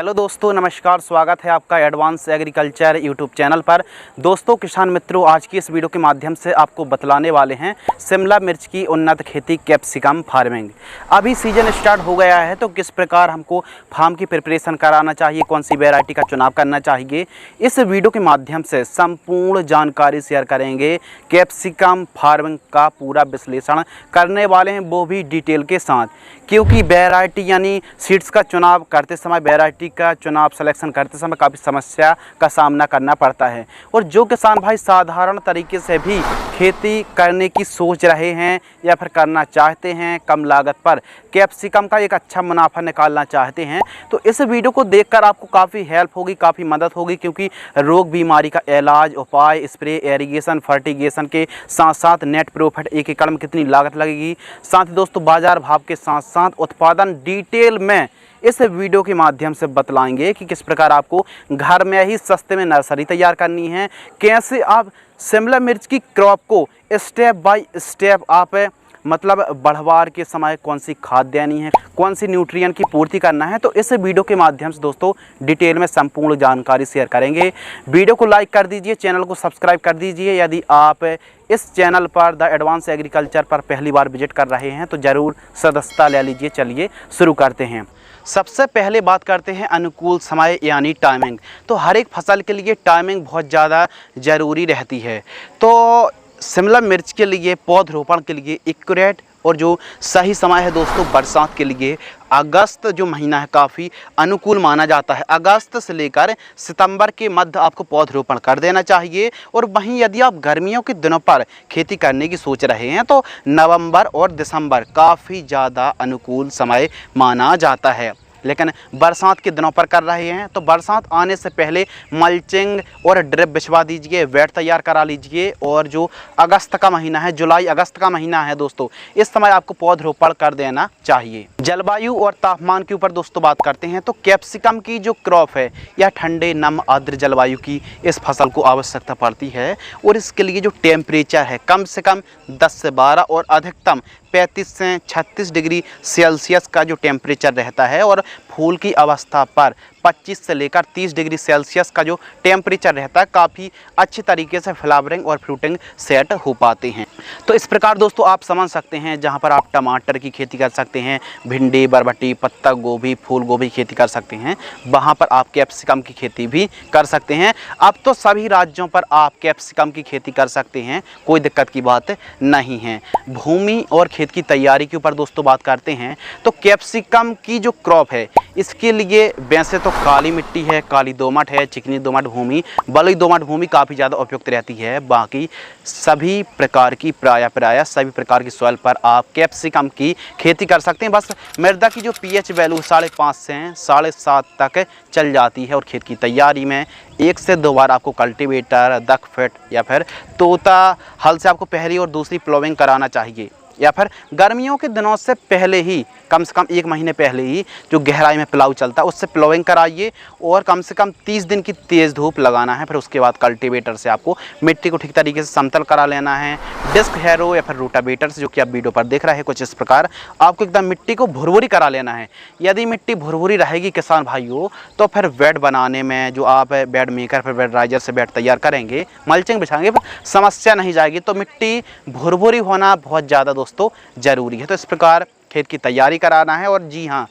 Hello दोस्तों, नमस्कार। स्वागत है आपका एडवांस एग्रीकल्चर यूट्यूब चैनल पर। दोस्तों किसान मित्रों, आज की इस वीडियो के माध्यम से आपको बतलाने वाले हैं शिमला मिर्च की उन्नत खेती कैप्सिकम फार्मिंग। अभी सीजन स्टार्ट हो गया है तो किस प्रकार हमको फार्म की प्रिपरेशन कराना चाहिए, कौन सी वैरायटी का चुनाव करना चाहिए, इस वीडियो के माध्यम से संपूर्ण जानकारी शेयर करेंगे। कैप्सिकम फार्मिंग का पूरा विश्लेषण करने वाले हैं, वो भी डिटेल के साथ, क्योंकि वैरायटी यानी सीड्स का चुनाव करते समय, वैरायटी का चुनाव सिलेक्शन करते समय काफ़ी समस्या का सामना करना पड़ता है। और जो किसान भाई साधारण तरीके से भी खेती करने की सोच रहे हैं या फिर करना चाहते हैं, कम लागत पर कैप्सिकम का एक अच्छा मुनाफा निकालना चाहते हैं, तो इस वीडियो को देखकर आपको काफ़ी हेल्प होगी, काफ़ी मदद होगी। क्योंकि रोग बीमारी का इलाज, उपाय, स्प्रे, एरीगेशन, फर्टिगेशन के साथ साथ नेट प्रॉफिट, एक एकड़ में कितनी लागत लगेगी, साथ ही दोस्तों बाजार भाव के साथ साथ उत्पादन डिटेल में इस वीडियो के माध्यम से बतलाएंगे कि किस प्रकार आपको घर में ही सस्ते में नर्सरी तैयार करनी है, कैसे आप शिमला मिर्च की क्रॉप को स्टेप बाय स्टेप आप मतलब बढ़वार के समय कौन सी खाद देनी है, कौन सी न्यूट्रिएंट की पूर्ति करना है, तो इस वीडियो के माध्यम से दोस्तों डिटेल में संपूर्ण जानकारी शेयर करेंगे। वीडियो को लाइक कर दीजिए, चैनल को सब्सक्राइब कर दीजिए। यदि आप इस चैनल पर द एडवांस एग्रीकल्चर पर पहली बार विजिट कर रहे हैं तो ज़रूर सदस्यता ले लीजिए। चलिए शुरू करते हैं। सबसे पहले बात करते हैं अनुकूल समय यानी टाइमिंग। तो हर एक फसल के लिए टाइमिंग बहुत ज़्यादा ज़रूरी रहती है। तो शिमला मिर्च के लिए पौधरोपण के लिए एक्यूरेट और जो सही समय है दोस्तों बरसात के लिए अगस्त जो महीना है काफ़ी अनुकूल माना जाता है। अगस्त से लेकर सितंबर के मध्य आपको पौधरोपण कर देना चाहिए। और वहीं यदि आप गर्मियों के दिनों पर खेती करने की सोच रहे हैं तो नवंबर और दिसंबर काफ़ी ज़्यादा अनुकूल समय माना जाता है। लेकिन बरसात के दिनों पर कर रहे हैं तो बरसात आने से पहले मल्चिंग और ड्रिप बिछवा दीजिए, वेट तैयार करा लीजिए। और जो अगस्त का महीना है, जुलाई अगस्त का महीना है दोस्तों, इस समय आपको पौधरोपण कर देना चाहिए। जलवायु और तापमान के ऊपर दोस्तों बात करते हैं तो कैप्सिकम की जो क्रॉप है यह ठंडे, नम, आर्द्र जलवायु की इस फसल को आवश्यकता पड़ती है। और इसके लिए जो टेम्परेचर है कम से कम 10 से 12 और अधिकतम 35 से 36 डिग्री सेल्सियस का जो टेम्परेचर रहता है। और फूल की अवस्था पर 25 से लेकर 30 डिग्री सेल्सियस का जो टेम्परेचर रहता है, काफ़ी अच्छी तरीके से फ्लावरिंग और फ्रूटिंग सेट हो पाते हैं। तो इस प्रकार दोस्तों आप समझ सकते हैं, जहां पर आप टमाटर की खेती कर सकते हैं, भिंडी, बरबटी, पत्ता गोभी, फूल गोभी की खेती कर सकते हैं, वहां पर आप कैप्सिकम की खेती भी कर सकते हैं। अब तो सभी राज्यों पर आप कैप्सिकम की खेती कर सकते हैं, कोई दिक्कत की बात नहीं है। भूमि और खेत की तैयारी के ऊपर दोस्तों बात करते हैं तो कैप्सिकम की जो क्रॉप है इसके लिए वैसे तो काली मिट्टी है, काली दोमट है, चिकनी दोमट भूमि, बलुई दोमट भूमि काफ़ी ज़्यादा उपयुक्त रहती है। बाकी सभी प्रकार की प्राय सभी प्रकार की सॉइल पर आप कैप्सिकम की खेती कर सकते हैं। बस मृदा की जो पीएच वैल्यू 5.5 से 7.5 तक चल जाती है। और खेत की तैयारी में 1 से 2 बार आपको कल्टीवेटर, दक फिट या फिर तोता हल से आपको पहली और दूसरी प्लोविंग कराना चाहिए। या फिर गर्मियों के दिनों से पहले ही, कम से कम 1 महीने पहले ही जो गहराई में प्लाव चलता है उससे प्लोविंग कराइए। और कम से कम 30 दिन की तेज़ धूप लगाना है। फिर उसके बाद कल्टीवेटर से आपको मिट्टी को ठीक तरीके से समतल करा लेना है। डिस्क हैरो या फिर रोटावेटर से, जो कि आप वीडियो पर देख रहे हैं, कुछ इस प्रकार आपको एकदम मिट्टी को भुरभुरी करा लेना है। यदि मिट्टी भुरभुरी रहेगी किसान भाइयों तो फिर बेड बनाने में, जो आप बेड मेकर फिर बेड राइजर से बेड तैयार करेंगे, मल्चिंग बिछाएंगे, फिर समस्या नहीं जाएगी। तो मिट्टी भुरभुरी होना बहुत ज़्यादा दोस्तों ज़रूरी है। तो इस प्रकार खेत की तैयारी कराना है। और जी हाँ,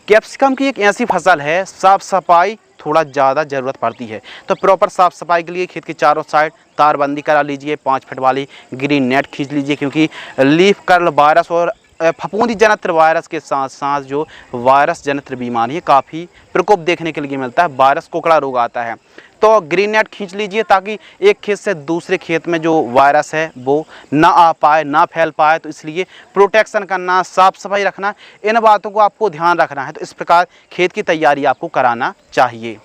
कैप्सिकम की एक ऐसी फसल है साफ़ सफाई थोड़ा ज़्यादा ज़रूरत पड़ती है। तो प्रॉपर साफ़ सफाई के लिए खेत के चारों साइड तारबंदी करा लीजिए, 5 फीट वाली ग्रीन नेट खींच लीजिए। क्योंकि लीफ कर्ल वायरस और फफूंदी जनित्र वायरस के साथ साथ जो वायरस जनित्र बीमारी है काफ़ी प्रकोप देखने के लिए मिलता है। वायरस कोकड़ा रोग आता है। तो ग्रीन नेट खींच लीजिए ताकि एक खेत से दूसरे खेत में जो वायरस है वो ना आ पाए, ना फैल पाए। तो इसलिए प्रोटेक्शन करना, साफ़ सफाई रखना, इन बातों को आपको ध्यान रखना है। तो इस प्रकार खेत की तैयारी आपको कराना चाहिए।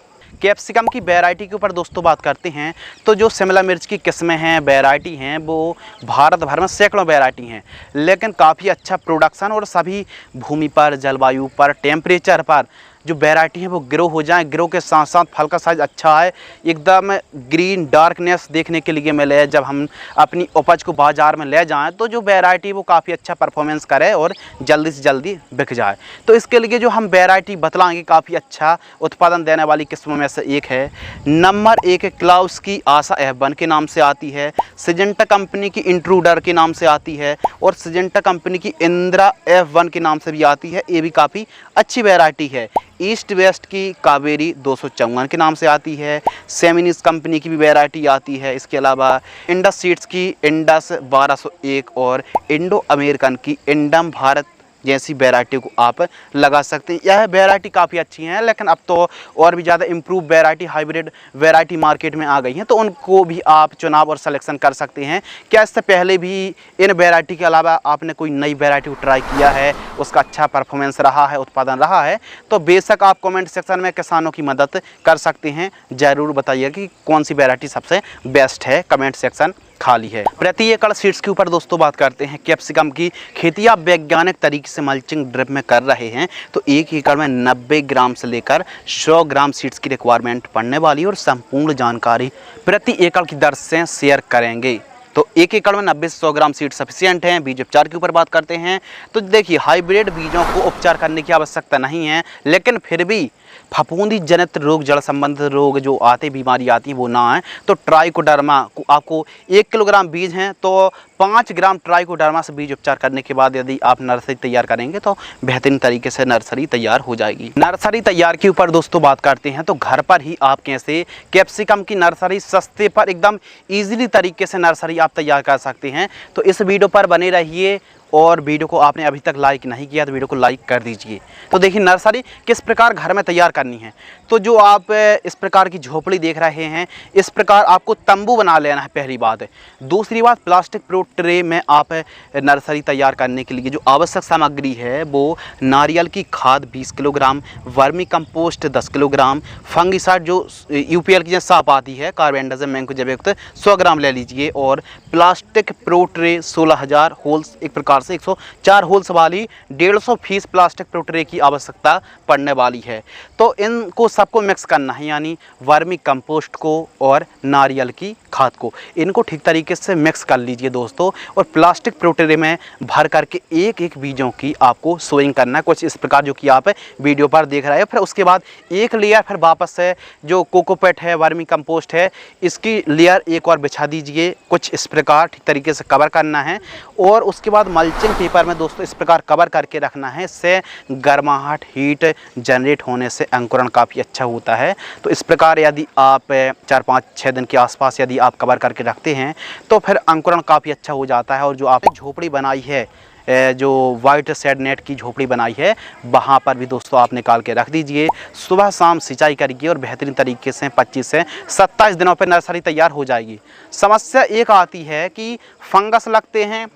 कैप्सिकम की वैरायटी के ऊपर दोस्तों बात करते हैं तो जो शिमला मिर्च की किस्में हैं, वैरायटी हैं, वो भारत भर में सैकड़ों वैरायटी हैं। लेकिन काफ़ी अच्छा प्रोडक्शन और सभी भूमि पर, जलवायु पर, टेम्परेचर पर जो वैरायटी है वो ग्रो हो जाए, ग्रो के साथ साथ फल का साइज़ अच्छा है, एकदम ग्रीन डार्कनेस देखने के लिए मिले। जब हम अपनी उपज को बाज़ार में ले जाएं तो जो वैरायटी वो काफ़ी अच्छा परफॉर्मेंस करे और जल्दी से जल्दी बिक जाए। तो इसके लिए जो हम वैरायटी बतलाएंगे काफ़ी अच्छा उत्पादन देने वाली किस्मों में से एक है। नंबर 1 क्लाउस की आशा F1 के नाम से आती है, सिजेंटा कंपनी की इंट्रूडर के नाम से आती है और सिजेंटा कंपनी की इंदिरा F1 के नाम से भी आती है। ये भी काफ़ी अच्छी वैरायटी है। ईस्ट वेस्ट की कावेरी 254 के नाम से आती है। सेमिनिस कंपनी की भी वैरायटी आती है। इसके अलावा इंडस सीड्स की इंडस 1201 और इंडो अमेरिकन की इंडम भारत जैसी वैरायटी को आप लगा सकते हैं। यह वैरायटी काफ़ी अच्छी हैं, लेकिन अब तो और भी ज़्यादा improve variety, hybrid variety market में आ गई हैं, तो उनको भी आप चुनाव और सिलेक्शन कर सकते हैं। क्या इससे पहले भी इन वैरायटी के अलावा आपने कोई नई वैरायटी को ट्राई किया है, उसका अच्छा परफॉर्मेंस रहा है, उत्पादन रहा है, तो बेशक आप कमेंट सेक्शन में किसानों की मदद कर सकते हैं। ज़रूर बताइए कि कौन सी वैरायटी सबसे बेस्ट है, कमेंट सेक्शन खाली है। प्रति एकड़ सीड्स के ऊपर दोस्तों बात करते हैं। कैप्सिकम की खेती आप वैज्ञानिक तरीके से मल्चिंग ड्रिप में कर रहे हैं तो 1 एकड़ में 90 ग्राम से लेकर 100 ग्राम सीड्स की रिक्वायरमेंट पड़ने वाली और संपूर्ण जानकारी प्रति एकड़ की दर से शेयर करेंगे। तो 1 एकड़ में 90 से 100 ग्राम सीड सफिशिएंट हैं। बीज उपचार के ऊपर बात करते हैं तो देखिए, हाइब्रिड बीजों को उपचार करने की आवश्यकता नहीं है, लेकिन फिर भी फफूंदी जनित रोग, जड़ संबंधित रोग जो आते बीमारी आती हैं वो ना आए तो ट्राइकोडर्मा को आपको 1 किलोग्राम बीज हैं तो 5 ग्राम ट्राइकोडर्मा से बीज उपचार करने के बाद यदि आप नर्सरी तैयार करेंगे तो बेहतरीन तरीके से नर्सरी तैयार हो जाएगी। नर्सरी तैयार के ऊपर दोस्तों बात करते हैं तो घर पर ही आप कैसे कैप्सिकम की नर्सरी सस्ते पर एकदम ईजिली तरीके से नर्सरी आप तैयार कर सकते हैं। तो इस वीडियो पर बने रहिए और वीडियो को आपने अभी तक लाइक नहीं किया तो वीडियो को लाइक कर दीजिए। तो देखिए, नर्सरी किस प्रकार घर में तैयार करनी है। तो जो आप इस प्रकार की झोपड़ी देख रहे हैं, इस प्रकार आपको तंबू बना लेना है, पहली बात है। दूसरी बात, प्लास्टिक प्रूफ ट्रे में आप नर्सरी तैयार करने के लिए जो आवश्यक सामग्री है वो नारियल की खाद 20 kilogram, vermi compost 10 kilogram, fungicide जो UPL की साफ आती है, कार्बेंडाजिम मैंकोजेब 100 ग्राम ले लीजिए और प्लास्टिक प्रो ट्रे 16,000 होल्स, एक प्रकार से 104 होल्स वाली 150 पीस प्लास्टिक प्रो ट्रे की आवश्यकता पड़ने वाली है। तो इनको सबको मिक्स करना है, यानी वर्मी कंपोस्ट को और नारियल की खाद को, इनको ठीक तरीके से मिक्स कर लीजिए दोस्तों और प्लास्टिक प्रो ट्रे में भर करके एक एक बीजों की आपको सोइंग करना है, कुछ इस प्रकार जो कि आप वीडियो पर देख रहे हैं। फिर उसके बाद एक लेयर फिर वापस से जो कोकोपेट है, वर्मी कंपोस्ट है, इसकी लेयर एक और बिछा दीजिए, कुछ इस प्रकार ठीक तरीके से कवर करना है और उसके बाद मल्चिंग पेपर में दोस्तों इस प्रकार कवर करके रखना है। इससे गर्माहट, हीट जनरेट होने से अंकुरण काफ़ी अच्छा होता है। तो इस प्रकार यदि आप 4-5-6 दिन के आसपास यदि आप कवर करके रखते हैं तो फिर अंकुरण काफ़ी अच्छा हो जाता है। और जो आपने झोपड़ी बनाई है, जो वाइट शेड नेट की झोपड़ी बनाई है, वहाँ पर भी दोस्तों आप निकाल के रख दीजिए। सुबह शाम सिंचाई करिए और बेहतरीन तरीके से 25 से 27 दिनों पर नर्सरी तैयार हो जाएगी। समस्या एक आती है कि फंगस लगते हैं,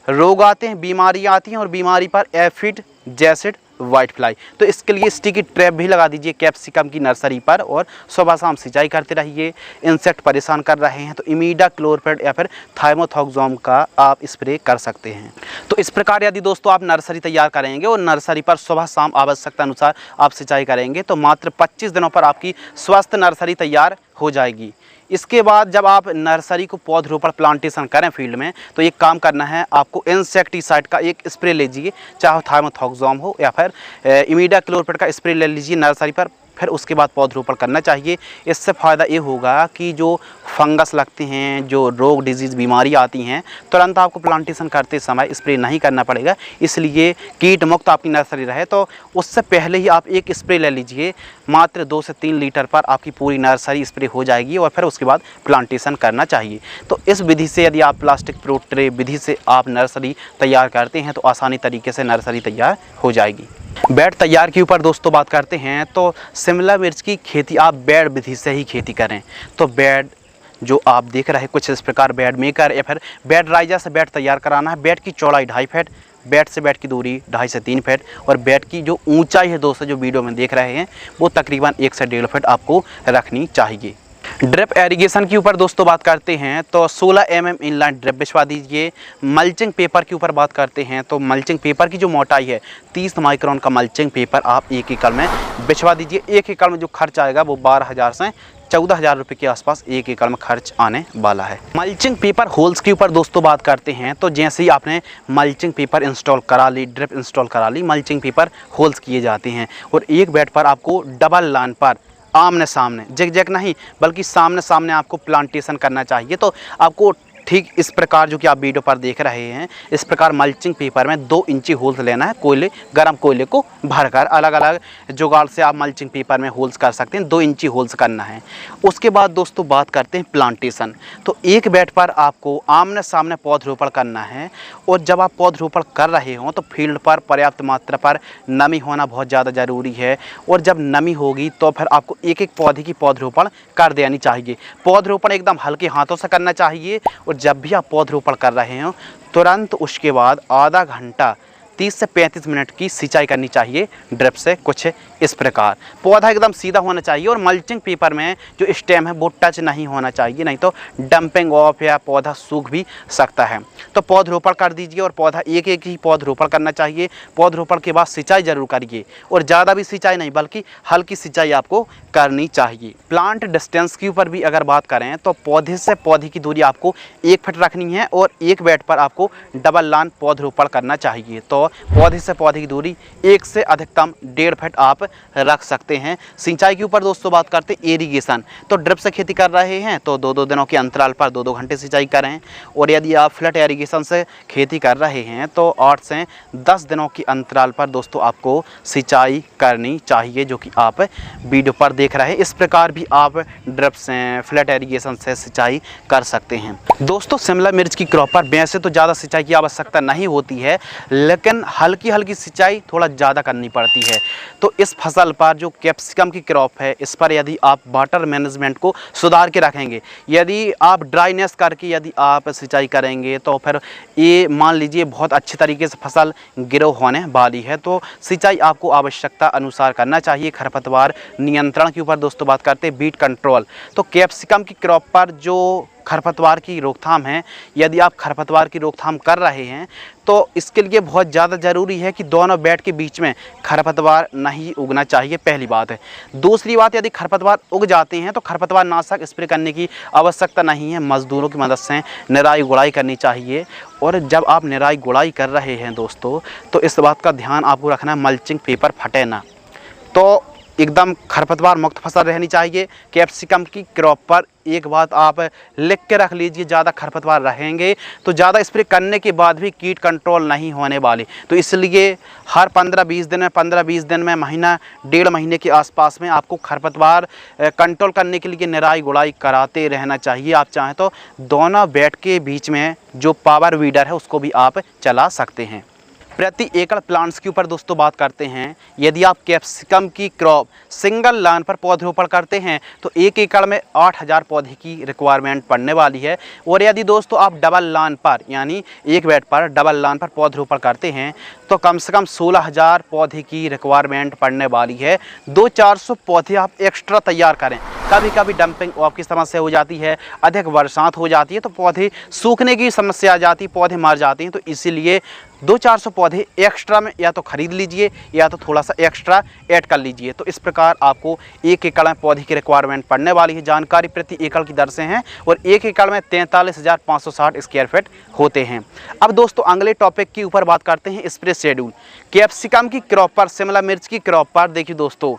रोग आते हैं, बीमारियाँ आती हैं और बीमारी पर एफिड, जैसिड, वाइट फ्लाई। तो इसके लिए स्टिकी ट्रैप भी लगा दीजिए कैप्सिकम की नर्सरी पर और सुबह शाम सिंचाई करते रहिए। इंसेक्ट परेशान कर रहे हैं तो इमीडा क्लोरपेड या फिर थाइमोथॉक्सोम का आप स्प्रे कर सकते हैं। तो इस प्रकार यदि दोस्तों आप नर्सरी तैयार करेंगे और नर्सरी पर सुबह शाम आवश्यकता अनुसार आप सिंचाई करेंगे तो मात्र 25 दिनों पर आपकी स्वस्थ नर्सरी तैयार हो जाएगी। इसके बाद जब आप नर्सरी को पौधरोपण प्लांटेशन करें फील्ड में तो एक काम करना है, आपको इंसेक्टिसाइड का एक स्प्रे लीजिए, चाहे थाइमोथॉक्सोम हो या फिर इमीडा क्लोरपेड का स्प्रे ले लीजिए नर्सरी पर। फिर उसके बाद पौधरोपण करना चाहिए। इससे फ़ायदा ये होगा कि जो फंगस लगते हैं, जो रोग डिजीज़ बीमारी आती हैं, तुरंत आपको प्लांटेशन करते समय स्प्रे नहीं करना पड़ेगा। इसलिए कीट मुक्त आपकी नर्सरी रहे तो उससे पहले ही आप एक स्प्रे ले लीजिए। मात्र 2 से 3 लीटर पर आपकी पूरी नर्सरी स्प्रे हो जाएगी और फिर उसके बाद प्लांटेशन करना चाहिए। तो इस विधि से यदि आप प्लास्टिक प्रो ट्रे विधि से आप नर्सरी तैयार करते हैं तो आसानी तरीके से नर्सरी तैयार हो जाएगी। बेड तैयार के ऊपर दोस्तों बात करते हैं तो शिमला मिर्च की खेती आप बेड विधि से ही खेती करें। तो बेड जो आप देख रहे हैं कुछ इस प्रकार बेड मेकर या फिर बेड राइजर से बेड तैयार कराना है। बेड की चौड़ाई 2.5 फीट, बेड से बेड की दूरी 2.5 से 3 फीट और बेड की जो ऊंचाई है दोस्तों जो वीडियो में देख रहे हैं वो तकरीबन 1 से 1.5 फीट आपको रखनी चाहिए। ड्रिप एरीगेशन के ऊपर दोस्तों बात करते हैं तो 16 mm इनलाइन ड्रिप बिछवा दीजिए। मल्चिंग पेपर के ऊपर बात करते हैं तो मल्चिंग पेपर की जो मोटाई है 30 माइक्रोन का मल्चिंग पेपर आप 1 एकड़ में बिछवा दीजिए। 1 एकड़ में जो खर्च आएगा वो 12,000 से 14,000 रुपये के आसपास 1 एकड़ में खर्च आने वाला है। मल्चिंग पेपर होल्स के ऊपर दोस्तों बात करते हैं तो जैसे ही आपने मल्चिंग पेपर इंस्टॉल करा ली, ड्रिप इंस्टॉल करा ली, मल्चिंग पेपर होल्स किए जाते हैं और एक बेड पर आपको डबल लाइन पर आमने सामने, जिग नहीं बल्कि सामने सामने आपको प्लांटेशन करना चाहिए। तो आपको ठीक इस प्रकार जो कि आप वीडियो पर देख रहे हैं, इस प्रकार मल्चिंग पेपर में 2 इंची होल्स लेना है। कोयले, गर्म कोयले को भरकर अलग अलग जुगाड़ से आप मल्चिंग पेपर में होल्स कर सकते हैं। 2 इंची होल्स करना है। उसके बाद दोस्तों बात करते हैं प्लांटेशन। तो एक बेड पर आपको आमने सामने पौधरोपण करना है और जब आप पौधरोपण कर रहे हों तो फील्ड पर पर्याप्त मात्रा पर नमी होना बहुत ज़्यादा ज़रूरी है और जब नमी होगी तो फिर आपको एक एक पौधे की पौधरोपण कर देनी चाहिए। पौधरोपण एकदम हल्के हाथों से करना चाहिए और जब भी आप पौधरोपण कर रहे हो तुरंत उसके बाद आधा घंटा 30 से 35 मिनट की सिंचाई करनी चाहिए ड्रिप से। कुछ इस प्रकार पौधा एकदम सीधा होना चाहिए और मल्चिंग पेपर में जो स्टेम है वो टच नहीं होना चाहिए, नहीं तो डंपिंग ऑफ या पौधा सूख भी सकता है। तो पौधरोपण कर दीजिए और पौधा एक एक ही पौधरोपण करना चाहिए। पौधरोपण के बाद सिंचाई जरूर करिए और ज़्यादा भी सिंचाई नहीं बल्कि हल्की सिंचाई आपको करनी चाहिए। प्लांट डिस्टेंस के ऊपर भी अगर बात करें तो पौधे से पौधे की दूरी आपको 1 फीट रखनी है और एक बेड पर आपको डबल लाइन पौधरोपण करना चाहिए। तो पौधे से पौधे की दूरी 1 से अधिकतम 1.5 फीट आप रख सकते हैं। सिंचाई के ऊपर दोस्तों बात करते हैं इरिगेशन। तो ड्रिप से खेती कर रहे हैं तो 2-2 दिनों के अंतराल पर 2-2 घंटे सिंचाई करें और यदि आप फ्लैट इरिगेशन से खेती कर रहे हैं तो 8 से 10 दिनों के अंतराल पर दोस्तों आपको सिंचाई करनी चाहिए, जो कि आप वीडियो पर देख रहे हैं। इस प्रकार भी आप ड्रिप से, फ्लैट इरिगेशन से सिंचाई कर सकते हैं। दोस्तों शिमला मिर्च की क्रॉप पर वैसे तो ज़्यादा सिंचाई की आवश्यकता नहीं होती है, लेकिन हल्की हल्की सिंचाई थोड़ा ज़्यादा करनी पड़ती है। तो इस फसल पर जो कैप्सिकम की क्रॉप है, इस पर यदि आप वाटर मैनेजमेंट को सुधार के रखेंगे, यदि आप ड्राइनेस करके यदि आप सिंचाई करेंगे तो फिर ये मान लीजिए बहुत अच्छे तरीके से फसल ग्रो होने वाली है। तो सिंचाई आपको आवश्यकता अनुसार करना चाहिए। खरपतवार नियंत्रण के ऊपर दोस्तों बात करते हैं, बीट कंट्रोल। तो कैप्सिकम की क्रॉप पर जो खरपतवार की रोकथाम है, यदि आप खरपतवार की रोकथाम कर रहे हैं तो इसके लिए बहुत ज़्यादा ज़रूरी है कि दोनों बेड के बीच में खरपतवार नहीं उगना चाहिए, पहली बात है। दूसरी बात, यदि खरपतवार उग जाते हैं तो खरपतवार नाशक स्प्रे करने की आवश्यकता नहीं है, मज़दूरों की मदद से निराई गुड़ाई करनी चाहिए। और जब आप निराई गुड़ाई कर रहे हैं दोस्तों तो इस बात का ध्यान आपको रखना है मल्चिंग पेपर फटे ना, तो एकदम खरपतवार मुक्त फसल रहनी चाहिए। कैप्सिकम की क्रॉप पर एक बात आप लिख के रख लीजिए, ज़्यादा खरपतवार रहेंगे तो ज़्यादा स्प्रे करने के बाद भी कीट कंट्रोल नहीं होने वाले। तो इसलिए हर 15-20 दिन में महीना 1.5 महीने के आसपास में आपको खरपतवार कंट्रोल करने के लिए निराई गुड़ाई कराते रहना चाहिए। आप चाहें तो दोनों बेड के बीच में जो पावर वीडर है उसको भी आप चला सकते हैं। प्रति एकड़ प्लांट्स के ऊपर दोस्तों बात करते हैं, यदि आप कैप्सिकम की क्रॉप सिंगल लाइन पर पौधरोपण करते हैं तो 1 एकड़ में 8,000 पौधे की रिक्वायरमेंट पड़ने वाली है। और यदि दोस्तों आप डबल लाइन पर यानी एक बेड पर डबल लाइन पर पौधरोपण करते हैं तो कम से कम 16,000 पौधे की रिक्वायरमेंट पड़ने वाली है। 200-400 पौधे आप एक्स्ट्रा तैयार करें। कभी कभी डंपिंग ऑफ की समस्या हो जाती है, अधिक बरसात हो जाती है तो पौधे सूखने की समस्या आ जाती है, पौधे मर जाते हैं। तो इसीलिए 200-400 पौधे एक्स्ट्रा में या तो ख़रीद लीजिए या तो थोड़ा सा एक्स्ट्रा ऐड कर लीजिए। तो इस प्रकार आपको 1 एकड़ में पौधे की रिक्वायरमेंट पड़ने वाली है। जानकारी प्रति एकड़ की दर से हैं और 1 एकड़ में 43,560 स्क्वायर फीट होते हैं। अब दोस्तों अगले टॉपिक के ऊपर बात करते हैं, स्प्रे शेड्यूल। कैप्सिकम की क्रॉप पर, शिमला मिर्च की क्रॉप पर देखिए दोस्तों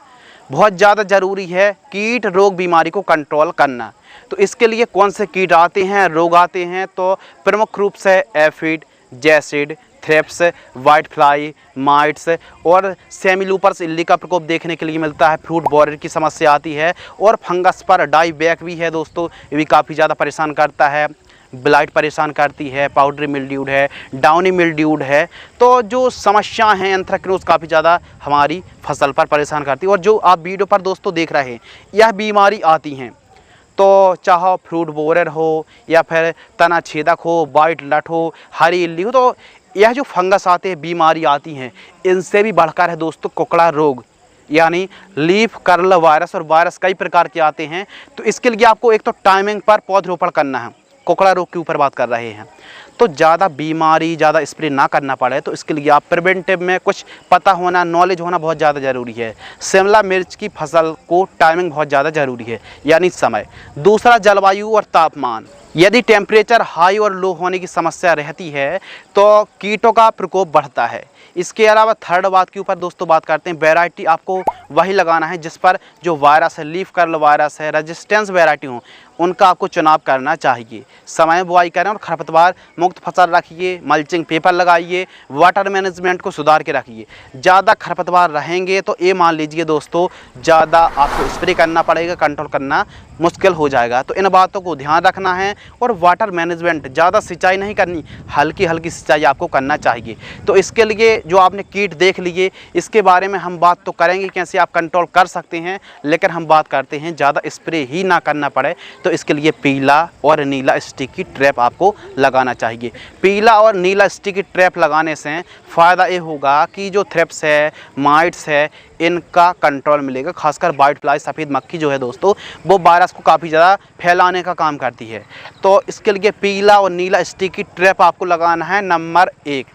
बहुत ज़्यादा ज़रूरी है कीट रोग बीमारी को कंट्रोल करना। तो इसके लिए कौन से कीट आते हैं, रोग आते हैं, तो प्रमुख रूप से aphid, jassid, thrips, white fly, mites और सेमिलूपर्स इल्ली का प्रकोप देखने के लिए मिलता है। फ्रूट बॉरर की समस्या आती है और फंगस पर डाईबैक भी है दोस्तों, ये भी काफ़ी ज़्यादा परेशान करता है। ब्लाइट परेशान करती है, पाउडरी मिल्ड्यूड है, डाउनी मिल्ड्यूड है। तो जो समस्या हैं एंथ्रेक्नोज काफ़ी ज़्यादा हमारी फसल पर परेशान करती है। और जो आप वीडियो पर दोस्तों देख रहे हैं यह बीमारी आती हैं तो चाहे फ्रूट बोरर हो या फिर तना छेदक हो, वाइट लट हो, हरी इल्ली हो, तो यह जो फंगस आते हैं, बीमारी आती हैं, इनसे भी बढ़कर है दोस्तों कुकड़ा रोग। यानी लीफ कर्ल वायरस, और वायरस कई प्रकार के आते हैं। तो इसके लिए आपको एक तो टाइमिंग पर पौधरोपण करना है। कोकड़ा रोग के ऊपर बात कर रहे हैं, तो ज़्यादा बीमारी, ज़्यादा स्प्रे ना करना पड़े, तो इसके लिए आप प्रिवेंटिव में कुछ पता होना, नॉलेज होना बहुत ज़्यादा ज़रूरी है। शिमला मिर्च की फसल को टाइमिंग बहुत ज़्यादा ज़रूरी है, यानी समय। दूसरा, जलवायु और तापमान। यदि टेम्परेचर हाई और लो होने की समस्या रहती है तो कीटों का प्रकोप बढ़ता है। इसके अलावा थर्ड बात के ऊपर दोस्तों बात करते हैं, वैरायटी आपको वही लगाना है जिस पर जो वायरस है, लीफ कर्ल वायरस है, रेजिस्टेंस वैरायटी हो, उनका आपको चुनाव करना चाहिए। समय बुआई करें और खरपतवार मुक्त फसल रखिए, मल्चिंग पेपर लगाइए, वाटर मैनेजमेंट को सुधार के रखिए। ज़्यादा खरपतवार रहेंगे तो ये मान लीजिए दोस्तों, ज़्यादा आपको स्प्रे करना पड़ेगा, कंट्रोल करना मुश्किल हो जाएगा। तो इन बातों को ध्यान रखना है। और वाटर मैनेजमेंट, ज़्यादा सिंचाई नहीं करनी, हल्की हल्की सिंचाई आपको करना चाहिए। तो इसके लिए जो आपने कीट देख लिए, इसके बारे में हम बात तो करेंगे कैसे आप कंट्रोल कर सकते हैं, लेकिन हम बात करते हैं ज़्यादा स्प्रे ही ना करना पड़े, तो इसके लिए पीला और नीला स्टिकी ट्रैप आपको लगाना चाहिए। पीला और नीला स्टिकी ट्रैप लगाने से फ़ायदा ये होगा कि जो थ्रिप्स है, माइट्स है, इनका कंट्रोल मिलेगा। खासकर वाइट फ्लाई, सफ़ेद मक्खी जो है दोस्तों, वो वायरस को काफ़ी ज़्यादा फैलाने का काम करती है। तो इसके लिए पीला और नीला स्टिकी ट्रैप आपको लगाना है नंबर 1।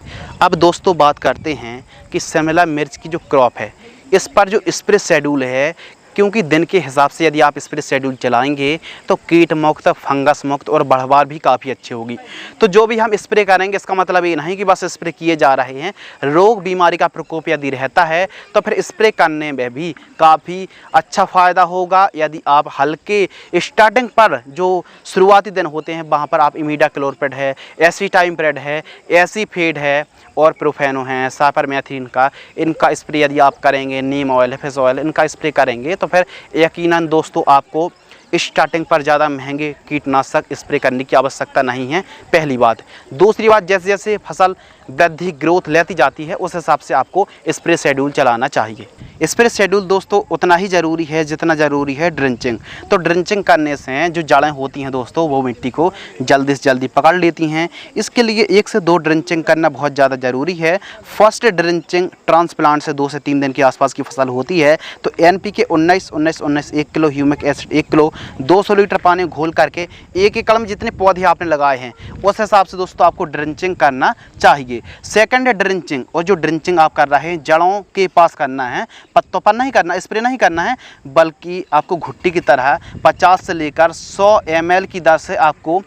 अब दोस्तों बात करते हैं कि शिमला मिर्च की जो क्रॉप है, इस पर जो स्प्रे शेड्यूल है, क्योंकि दिन के हिसाब से यदि आप स्प्रे शेड्यूल चलाएंगे तो कीट मुक्त, फंगस मुक्त और बढ़वार भी काफ़ी अच्छी होगी। तो जो भी हम स्प्रे करेंगे, इसका मतलब ये नहीं कि बस स्प्रे किए जा रहे हैं। रोग बीमारी का प्रकोप यदि रहता है तो फिर स्प्रे करने में भी काफ़ी अच्छा फ़ायदा होगा। यदि आप हल्के स्टार्टिंग पर जो शुरुआती दिन होते हैं, वहाँ पर आप इमिडाक्लोप्रिड है, एसिटाइमप्रिड है, एसीफेड है और प्रोफेनो है, साइपरमेथ्रिन का, इनका स्प्रे यदि आप करेंगे, नीम ऑयल, फिश ऑयल, इनका स्प्रे करेंगे तो फिर यकीनन दोस्तों आपको स्टार्टिंग पर ज़्यादा महंगे कीटनाशक स्प्रे करने की आवश्यकता नहीं है, पहली बात। दूसरी बात, जैसे जैसे फसल वृद्धि, ग्रोथ लेती जाती है, उस हिसाब से आपको स्प्रे शेड्यूल चलाना चाहिए। स्प्रे शेड्यूल दोस्तों उतना ही ज़रूरी है जितना ज़रूरी है ड्रिंचिंग। तो ड्रिंचिंग करने से जो जड़ें होती हैं दोस्तों, वो मिट्टी को जल्दी से जल्दी पकड़ लेती हैं। इसके लिए 1 से 2 ड्रिंचिंग करना बहुत ज़्यादा ज़रूरी है। फर्स्ट ड्रिंचिंग ट्रांसप्लांट से 2 से 3 दिन के आसपास की फसल होती है तो NPK 19-19-19 1 kilo, humic acid 1 kilo, 200 litre पानी घोल करके 1 एकड़ में जितने पौधे आपने लगाए हैं उस हिसाब से दोस्तों आपको ड्रिंचिंग करना चाहिए। सेकंड ड्रिंचिंग, और जो ड्रिंचिंग आप कर रहे हैं जड़ों के पास करना है, पत्तों पर नहीं करना, स्प्रे नहीं करना है, बल्कि आपको घुट्टी की तरह 50 से लेकर 100 ml की दर से आपको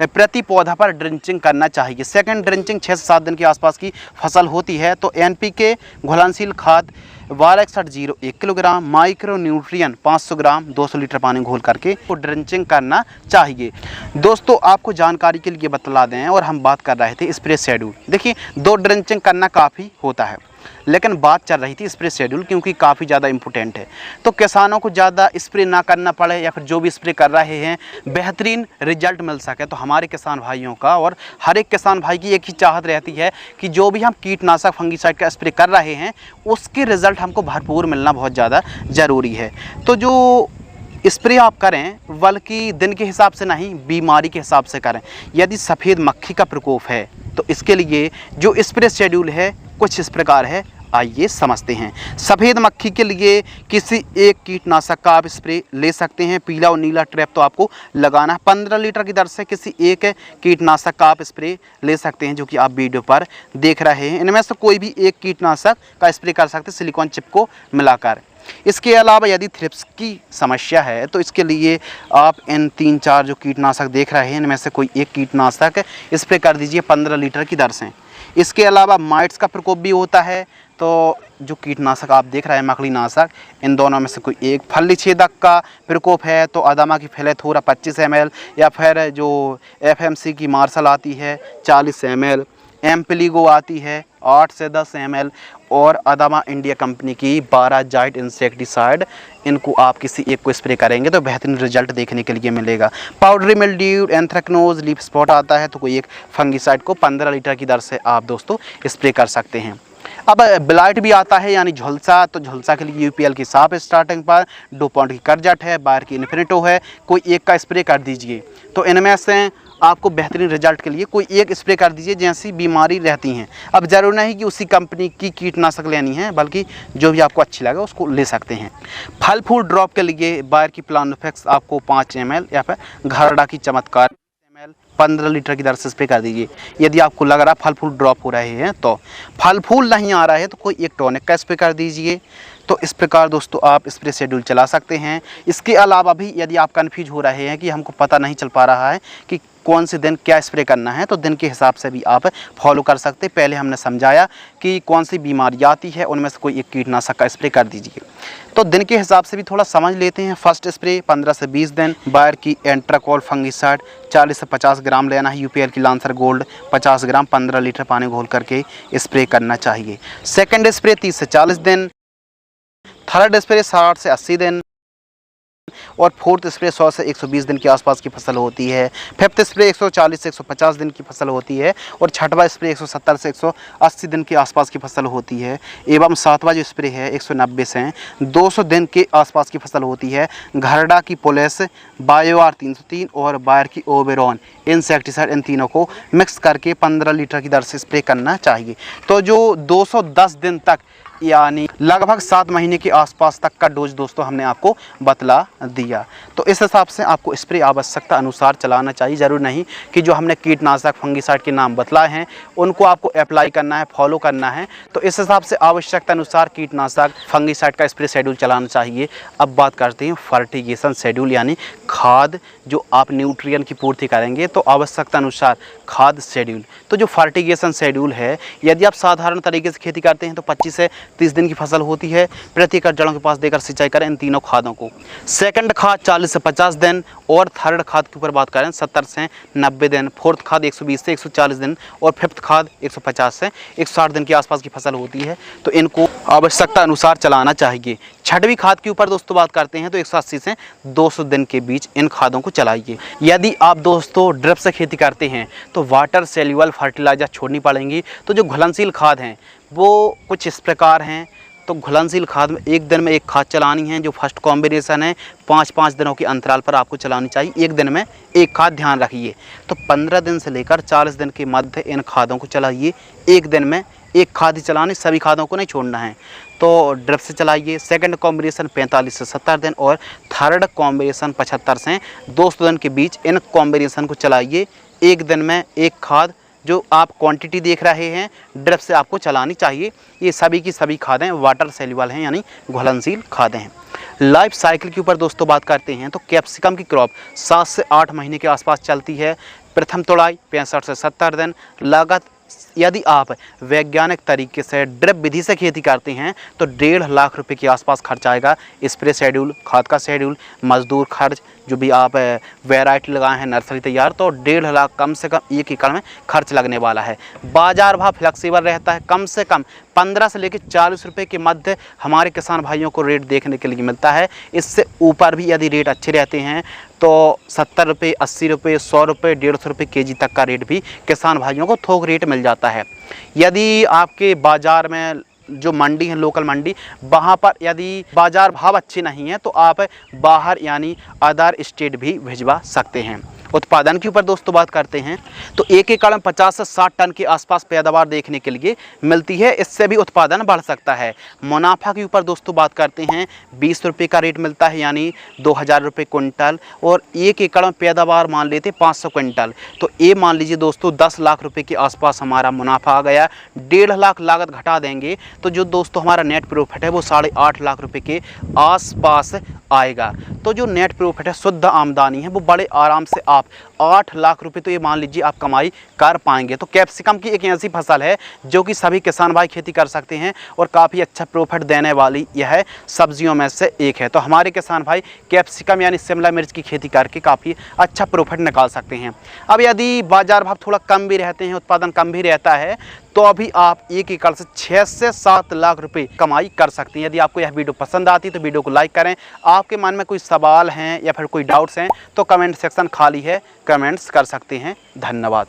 प्रति पौधा पर ड्रिंचिंग करना चाहिए। सेकंड ड्रिंचिंग 6 से 7 दिन के आसपास की फसल होती है तो NPK घुलनशील खाद 1261 1 किलोग्राम, माइक्रो न्यूट्रिएंट 500 ग्राम 200 लीटर पानी घोल करके तो ड्रिंचिंग करना चाहिए। दोस्तों आपको जानकारी के लिए बतला दें, और हम बात कर रहे थे स्प्रे शेड्यूल। देखिए 2 ड्रिंचिंग करना काफ़ी होता है, लेकिन बात चल रही थी स्प्रे शेड्यूल, क्योंकि काफ़ी ज़्यादा इम्पोर्टेंट है। तो किसानों को ज़्यादा स्प्रे ना करना पड़े, या फिर जो भी स्प्रे कर रहे हैं बेहतरीन रिजल्ट मिल सके, तो हमारे किसान भाइयों का और हर एक किसान भाई की एक ही चाहत रहती है कि जो भी हम कीटनाशक, फंगीसाइड का स्प्रे कर रहे हैं उसके रिज़ल्ट हमको भरपूर मिलना बहुत ज़्यादा ज़रूरी है। तो जो स्प्रे आप करें, बल्कि दिन के हिसाब से नहीं, बीमारी के हिसाब से करें। यदि सफ़ेद मक्खी का प्रकोप है तो इसके लिए जो स्प्रे शेड्यूल है कुछ इस प्रकार है, आइए समझते हैं। सफ़ेद मक्खी के लिए किसी एक कीटनाशक का आप स्प्रे ले सकते हैं। पीला और नीला ट्रैप तो आपको लगाना है। 15 लीटर की दर से किसी एक कीटनाशक का आप स्प्रे ले सकते हैं, जो कि आप वीडियो पर देख रहे हैं। इनमें से कोई भी एक कीटनाशक का स्प्रे कर सकते हैं सिलिकॉन चिप को मिलाकर। इसके अलावा यदि थ्रिप्स की समस्या है तो इसके लिए आप इन 3-4 जो कीटनाशक देख रहे हैं, इनमें से कोई एक कीटनाशक स्प्रे कर दीजिए 15 लीटर की दर से। इसके अलावा माइट्स का प्रकोप भी होता है, तो जो कीटनाशक आप देख रहे हैं, मकड़ी नाशक, इन दोनों में से कोई एक। फली छेदक का प्रकोप है तो अदामा की फेलेथोरा 25 ml, या फिर जो FMC की मार्शल आती है 40 ml, एम्पलीगो आती है 8 से 10 ml, और अदामा इंडिया कंपनी की 12 जाइट इंसेक्टिसाइड, इनको आप किसी एक को स्प्रे करेंगे तो बेहतरीन रिजल्ट देखने के लिए मिलेगा। Powdery mildew, anthracnose, leaf spot आता है तो कोई एक फंगीसाइड को 15 लीटर की दर से आप दोस्तों स्प्रे कर सकते हैं। अब ब्लाइट भी आता है, यानी झुलसा। तो झुलसा के लिए UPL की साफ स्टार्टिंग पर, डुपॉन्ट की करजट है, बायर की इन्फिनिटो है, कोई एक का स्प्रे कर दीजिए। तो इनमें से आपको बेहतरीन रिजल्ट के लिए कोई एक स्प्रे कर दीजिए जैसी बीमारी रहती हैं। अब ज़रूर नहीं कि उसी कंपनी की कीटनाशक लेनी है, बल्कि जो भी आपको अच्छी लगे उसको ले सकते हैं। फल फूल ड्रॉप के लिए बायर की प्लानोफेक्स आपको 5 ml या फिर घरड़ा की चमत्कार 15 लीटर की दर से स्प्रे कर दीजिए। यदि आपको लग रहा है फल फूल ड्रॉप हो रहे हैं, तो फल फूल नहीं आ रहा है तो कोई एक टॉनिक का स्प्रे कर दीजिए। तो इस प्रकार दोस्तों आप स्प्रे शेड्यूल चला सकते हैं। इसके अलावा भी यदि आप कन्फ्यूज हो रहे हैं कि हमको पता नहीं चल पा रहा है कि कौन से दिन क्या स्प्रे करना है, तो दिन के हिसाब से भी आप फॉलो कर सकते हैं। पहले हमने समझाया कि कौन सी बीमारी आती है, उनमें से कोई एक कीटनाशक का स्प्रे कर दीजिए। तो दिन के हिसाब से भी थोड़ा समझ लेते हैं। फर्स्ट स्प्रे 15 से 20 दिन बायर की एंट्राकोल फंगिसाइड 40 से 50 ग्राम लेना है। यूपीएल की लांसर गोल्ड 50 ग्राम 15 लीटर पानी घोल करके स्प्रे करना चाहिए। सेकेंड स्प्रे 30 से 40 दिन। थर्ड स्प्रे 60 से 80 दिन और फोर्थ स्प्रे 100 से 120 दिन के आसपास की फसल होती है। फिफ्थ स्प्रे 140 से 150 दिन की फसल होती है और छठवां स्प्रे 170 से 180 दिन के आसपास की फसल होती है। एवं सातवां जो स्प्रे है 190 से 200 दिन के आसपास की फसल होती है। घरड़ा की पोलेस, बायोआर 303 और बायर की ओबेरॉन इंसेक्टिसाइड, इन तीनों को मिक्स करके 15 लीटर की दर से स्प्रे करना चाहिए। तो जो 210 दिन तक यानी लगभग 7 महीने के आसपास तक का डोज दोस्तों हमने आपको बतला दिया। तो इस हिसाब से आपको स्प्रे आवश्यकता अनुसार चलाना चाहिए। ज़रूर नहीं कि जो हमने कीटनाशक फंगिसाइड के नाम बतलाए हैं उनको आपको अप्लाई करना है, फॉलो करना है। तो इस हिसाब से आवश्यकता अनुसार कीटनाशक फंगिसाइड का स्प्रे शेड्यूल चलाना चाहिए। अब बात करते हैं फर्टिगेशन शेड्यूल, यानी खाद जो आप न्यूट्रिएंट की पूर्ति करेंगे, तो आवश्यकता अनुसार खाद शेड्यूल। तो जो फर्टिगेशन शेड्यूल है, यदि आप साधारण तरीके से खेती करते हैं तो 25 से 30 दिन की फसल होती है। प्रति एकड़ जड़ों के पास देकर सिंचाई करें इन तीनों खादों को। सेकंड खाद 40 से 50 दिन और थर्ड खाद के ऊपर बात करें 70 से 90 दिन। फोर्थ खाद 120 से 140 दिन और फिफ्थ खाद 150 से 160 दिन के आसपास की फसल होती है। तो इनको आवश्यकता अनुसार चलाना चाहिए। छठवीं खाद के ऊपर दोस्तों बात करते हैं तो 180 से 200 दिन के बीच इन खादों को चलाइए। यदि आप दोस्तों ड्रिप से खेती करते हैं तो वाटर सेल्युअल फर्टिलाइजर छोड़नी पड़ेंगी। तो जो घुलनशील खाद हैं वो कुछ इस प्रकार हैं। तो घुलनशील खाद में एक दिन में एक खाद चलानी है। जो फर्स्ट कॉम्बिनेशन है 5-5 दिनों के अंतराल पर आपको चलानी चाहिए। एक दिन में एक खाद, ध्यान रखिए। तो 15 दिन से लेकर 40 दिन के मध्य इन खादों को चलाइए। एक दिन में एक खाद ही चलानी, सभी खादों को नहीं छोड़ना है। तो ड्रिप से चलाइए। सेकंड कॉम्बिनेशन 45 से 70 दिन और थर्ड कॉम्बिनेशन 75 से 200 दिन के बीच इन कॉम्बिनेशन को चलाइए। एक दिन में एक खाद जो आप क्वांटिटी देख रहे हैं ड्रिप से आपको चलानी चाहिए। ये सभी की सभी खादें वाटर सेल्युअल हैं, यानी घुलनशील खादें हैं। लाइफ साइकिल के ऊपर दोस्तों बात करते हैं तो कैप्सिकम की क्रॉप 7 से 8 महीने के आसपास चलती है। प्रथम तोड़ाई 65 से 70 दिन। लागत यदि आप वैज्ञानिक तरीके से ड्रिप विधि से खेती करते हैं तो 1.5 लाख रुपए के आसपास खर्च आएगा। स्प्रे शेड्यूल, खाद का शेड्यूल, मजदूर खर्च, जो भी आप वैरायटी लगाए हैं नर्सरी तैयार, तो 1.5 लाख कम से कम एक एकड़ में खर्च लगने वाला है। बाजार भाव फ्लेक्सिबल रहता है, कम से कम 15 से लेकर 40 रुपये के मध्य हमारे किसान भाइयों को रेट देखने के लिए मिलता है। इससे ऊपर भी यदि रेट अच्छे रहते हैं तो 70 रुपये, 80 रुपये, 100 रुपये, 150 रुपये केजी तक का रेट भी किसान भाइयों को थोक रेट मिल जाता है। यदि आपके बाज़ार में जो मंडी है, लोकल मंडी, वहाँ पर यदि बाज़ार भाव अच्छे नहीं हैं तो आप बाहर यानी अदर स्टेट भी भिजवा सकते हैं। उत्पादन के ऊपर दोस्तों बात करते हैं तो एक एकड़ में 50 से 60 टन के आसपास पैदावार देखने के लिए मिलती है। इससे भी उत्पादन बढ़ सकता है। मुनाफा के ऊपर दोस्तों बात करते हैं 20 रुपये का रेट मिलता है, यानी 2000 रुपये कुंटल। और एक एकड़ में पैदावार मान लेते 500 कुंटल, तो ये मान लीजिए दोस्तों 10 लाख रुपये के आसपास हमारा मुनाफा आ गया। 1.5 लाख लागत घटा देंगे तो जो दोस्तों हमारा नेट प्रॉफिट है वो 8.5 लाख रुपये के आसपास आएगा। तो जो नेट प्रॉफिट है, शुद्ध आमदनी है, वो बड़े आराम से आप 8 लाख रुपए तो ये मान लीजिए आप कमाई कर पाएंगे। तो कैप्सिकम की एक ऐसी फसल है जो कि सभी किसान भाई खेती कर सकते हैं और काफ़ी अच्छा प्रॉफिट देने वाली यह सब्जियों में से एक है। तो हमारे किसान भाई कैप्सिकम यानी शिमला मिर्च की खेती करके काफ़ी अच्छा प्रॉफिट निकाल सकते हैं। अब यदि बाजार भाव थोड़ा कम भी रहते हैं, उत्पादन कम भी रहता है, तो अभी आप एक एकड़ से 6 से 7 लाख रुपए कमाई कर सकते हैं। यदि आपको यह वीडियो पसंद आती है तो वीडियो को लाइक करें। आपके मन में कोई सवाल हैं या फिर कोई डाउट्स हैं तो कमेंट सेक्शन खाली है, कमेंट्स कर सकते हैं। धन्यवाद।